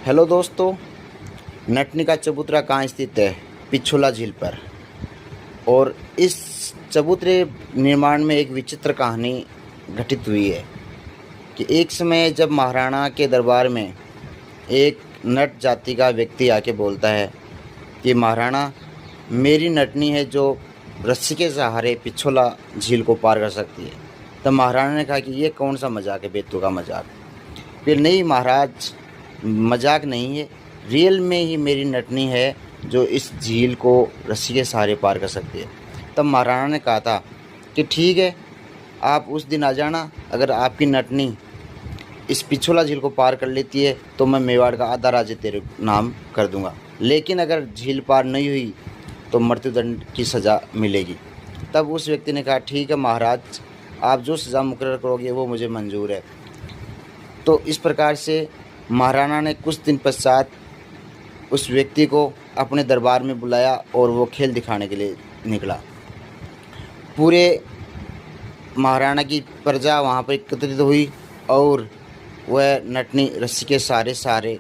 Hello दोस्तों, नटनी का चबूतरा कहाँ स्थित है? पिछोला झील पर। और इस चबूतरे निर्माण में एक विचित्र कहानी घटित हुई है कि एक समय जब महाराणा के दरबार में एक नट जाति का व्यक्ति आके बोलता है कि महाराणा, मेरी नटनी है जो रस्सी के सहारे पिछोला झील को पार कर सकती है। तब महाराणा ने कहा कि ये कौन सा मजाक है, बेतुका मजाक। फिर नहीं महाराज, मजाक नहीं है, रियल में ही मेरी नटनी है जो इस झील को रस्सी के सहारे पार कर सकती है। तब महाराणा ने कहा था कि ठीक है, आप उस दिन आ जाना। अगर आपकी नटनी इस पिछोला झील को पार कर लेती है तो मैं मेवाड़ का आधा राज्य तेरे नाम कर दूंगा, लेकिन अगर झील पार नहीं हुई तो मृत्युदंड की सज़ा मिलेगी। तब उस व्यक्ति ने कहा ठीक है महाराज, आप जो सज़ा मुकर्रर करोगे वो मुझे मंजूर है। तो इस प्रकार से महाराणा ने कुछ दिन पश्चात उस व्यक्ति को अपने दरबार में बुलाया और वो खेल दिखाने के लिए निकला। पूरे महाराणा की प्रजा वहाँ पर एकत्रित हुई और वह नटनी रस्सी के सहारे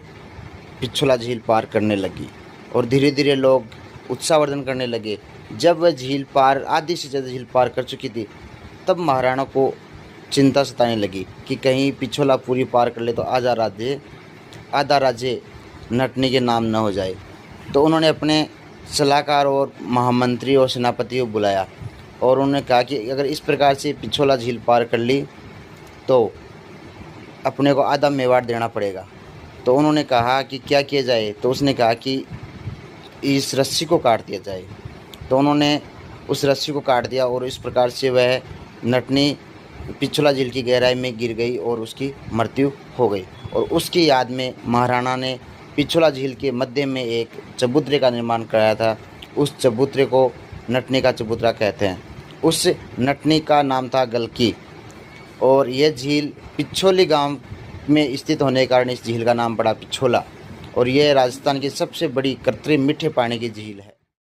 पिछोला झील पार करने लगी और धीरे धीरे लोग उत्साहवर्धन करने लगे। जब वह झील पार, आधी से ज़्यादा झील पार कर चुकी थी, तब महाराणा को चिंता सताने लगी कि कहीं पिछोला पूरी पार कर ले तो आधा राज्य नटनी के नाम न हो जाए। तो उन्होंने अपने सलाहकार और महामंत्री और सेनापति को बुलाया और उन्होंने कहा कि अगर इस प्रकार से पिछोला झील पार कर ली तो अपने को आधा मेवाड़ देना पड़ेगा। तो उन्होंने कहा कि क्या किया जाए? तो उसने कहा कि इस रस्सी को काट दिया जाए। तो उन्होंने उस रस्सी को काट दिया और इस प्रकार से वह नटनी पिछोला झील की गहराई में गिर गई और उसकी मृत्यु हो गई। और उसकी याद में महाराणा ने पिछोला झील के मध्य में एक चबूतरे का निर्माण कराया था। उस चबूतरे को नटनी का चबूतरा कहते हैं। उस नटनी का नाम था गलकी और यह झील पिछोली गांव में स्थित होने के कारण इस झील का नाम पड़ा पिछोला। और यह राजस्थान की सबसे बड़ी कृत्रिम मीठे पानी की झील है।